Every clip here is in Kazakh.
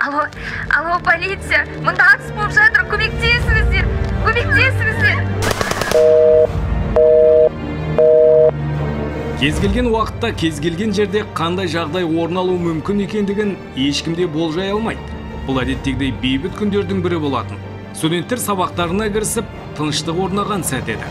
Алло, полиция, мында атыс болып жатыр, көмектесіңіздер. Кез келген уақытта, кез келген жерде қандай жағдай орын алуы мүмкін екендігін ешкімде болжай алмайды. Бұл әдеттегідей бейбіт күндердің бірі болатын. Студенттер сабақтарына кірісіп, тыныштық орнаған сәт еді.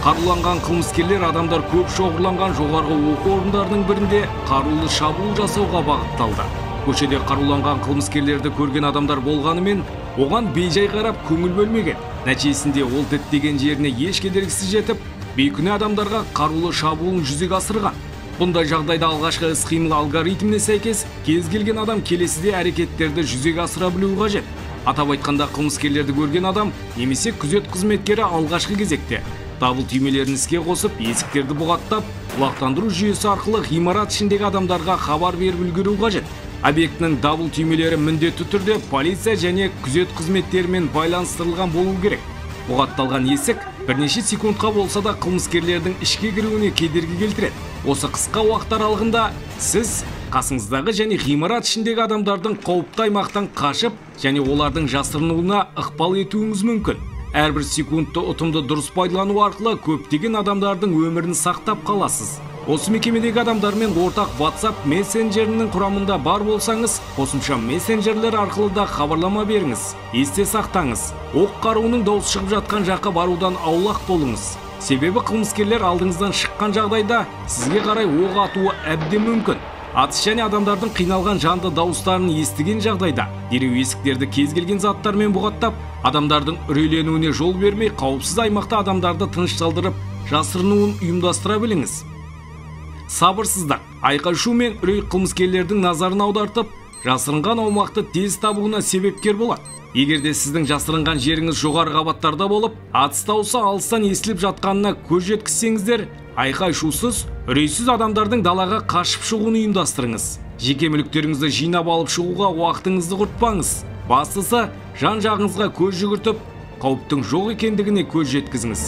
Қаруланған қылмыскерлер адамдар көп шоғырланған жоғарғы оқу орындарының бірінде қарулы шабуыл жасауға бағытталды. Көшеде қаруланған қылмыскерлерді көрген адамдар болғанымен, оған бейжай қарап көңіл бөлмеген. Нәтижесінде ол діттеген жеріне еш кедергісіз жетіп, бейкүнә адамдарға қарулы шабуылын жүзеге асырған. Бұндай жағдайда алғашқы іс-қимыл алгоритміне сәйкес, кез келген адам келесіде әрекеттерді жүзеге асыра білуі қажет. Атап айтқанда, қылмыскерлерді көрген адам немесе күзет қызметкері алғашқы кезекте дабыл түймелерін іске қосып, есіктерді бұғаттап, құлақтандыру жүйесі арқылы ғимарат ішіндегі адамдарға хабар беріп үлгеру қажет. Объектінің дабыл түймелері міндетті түрде полиция және күзет қызметтерімен байланыстырылған болуы керек. Бұғатталған есік бірнеше секундқа болса да қылмыскерлердің ішке кіруіне кедергі келтіреді. Осы қысқа уақыт аралығында сіз қасыңыздағы және ғимарат ішіндегі адамдардың қауіпті аймақтан қашып және олардың жасырынуына ықпал етуіңіз мүмкін. Әрбір секундты ұтымды дұрыс пайдалану арқылы көптеген адамдардың өмірін сақтап қаласыз. Осы мекемедегі адамдармен ортақ WhatsApp мессенджерінің құрамында бар болсаңыз, қосымша мессенджерлер арқылы да хабарлама беріңіз. Есте сақтаңыз, оқ қаруының дауыс шығып жатқан жаққа барудан аулақ болыңыз. Себебі қылмыскерлер алдыңыздан шыққан жағдайда сізге қарай оқ атуы әбден мүмкін. Атыс және адамдардың қиналған жанды дауыстарын естіген жағдайда дереу есіктерді кез келген заттармен бұғаттап, адамдардың үрейленуіне жол бермей, қауіпсіз аймақта адамдарды тынышталдырып, жасырынуын ұйымдастыра біліңіз. Сабырсыздық, айқай-шу мен үрей қылмыскерлердің назарын аудартып, жасырынған аумақты тез табуына себепкер болады. Егерде сіздің жасырынған жеріңіз жоғары қабаттарда болып, атыс дауысы алыстан естіліп жатқанына көз жеткізсеңіздер, айқай-шусыз, үрейсіз адамдардың далаға қашып шығуын ұйымдастырыңыз. Жеке мүліктеріңізді жинап алып шығуға уақытыңызды құртпаңыз. Бастысы, жан-жағыңызға көз жүгіртіп, қауіптің жоқ екендігіне көз жеткізіңіз.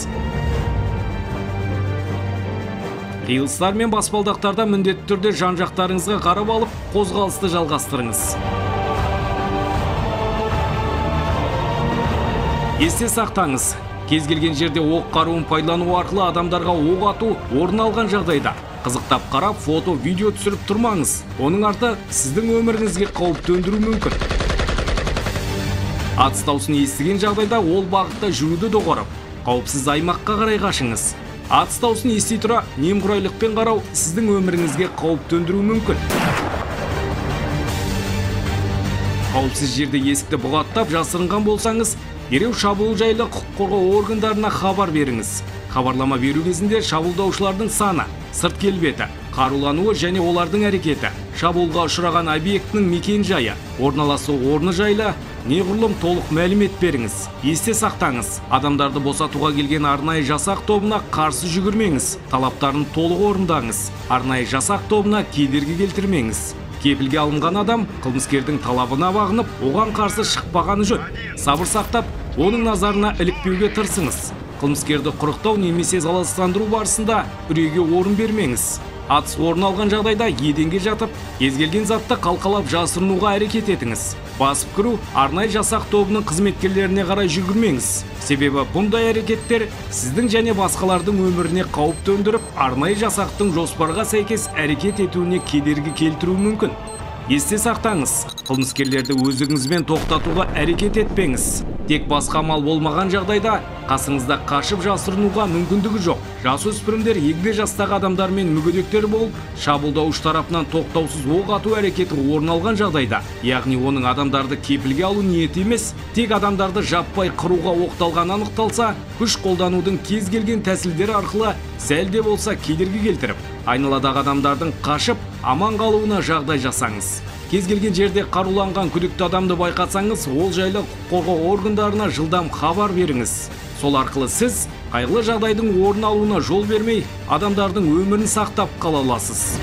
Қиылыстар мен баспалдақтарда міндетті түрде жан-жақтарыңызға қарап алып, қозғалысты жалғастырыңыз. Есте сақтаңыз, кез келген жерде оқ қаруын пайдалану арқылы адамдарға оқ ату орын алған жағдайда қызықтап қарап, фото, видео түсіріп тұрмаңыз. Оның арты сіздің өміріңізге қауіп төндіру мүмкін. Атыс дауысын естіген жағдайда ол бағытта жүруді доғарып, қауіпсіз аймаққа қарай қашыңыз. Атыс дауысын ести тұра, немқұрайлықпен қарау сіздің өміріңізге қауіп төндіру мүмкін. Қауіпсіз жерде есікті бұғаттап жасырынған болсаңыз, дереу шабуыл жайлы құқық қорғау органдарына хабар беріңіз. Хабарлама беру кезінде шабуылдаушылардың саны, сырт келбеті, қарулануы және олардың әрекеті, шабуылға ұшыраған объектінің мекен-жайы, орналасу орны жайлы неғұрлым толық мәлімет беріңіз. Есте сақтаңыз, адамдарды босатуға келген арнайы жасақ тобына қарсы жүгірмеңіз, талаптарын толық орындаңыз. Арнайы жасақ тобына кедергі келтірмеңіз. Кепілге алынған адам қылмыскердің талабына бағынып, оған қарсы шықпағаны жөн. Сабыр сақтап, оның назарына ілікпеуге тырысыңыз. Қылмыскерді құрықтау немесе залалсыздандыру барысында үрейге орын бермеңіз. Атыс орын алған жағдайда еденге жатып, кез келген затты қалқалап жасырынуға әрекет етіңіз. Басып кіру, арнайы жасақ тобының қызметкерлеріне қарай жүгірмеңіз. Себебі бұндай әрекеттер сіздің және басқалардың өміріне қауіп төндіріп, арнайы жасақтың жоспарға сәйкес әрекет етуіне кедергі келтіруі мүмкін. Есте сақтаңыз, қылмыскерлерді өздігіңізбен тоқтатуға әрекет етпеңіз. Тек басқа амал болмаған жағдайда қасыңызда қашып жасырынуға мүмкіндігі жоқ. Жасөспірімдер егде жастағы адамдармен мүгедектер болып, шабуылдаушы тарапынан тоқтаусыз оқ ату әрекеті орын алған жағдайда, яғни оның адамдарды кепілге алу ниеті емес, тек адамдарды жаппай қыруға оқталған анықталса, күш қолданудың кез келген тәсілдері арқылы сәл де болса кедергі келтіріп, айналадағы адамдардың қашып, аман қалуына жағдай жасаңыз. Кез келген жерде қаруланған күдікті адамды байқасаңыз, ол жайлы құқық қорғау органдарына жылдам хабар беріңіз. Сол арқылы сіз қайғылы жағдайдың орын алуына жол бермей, адамдардың өмірін сақтап қала аласыз.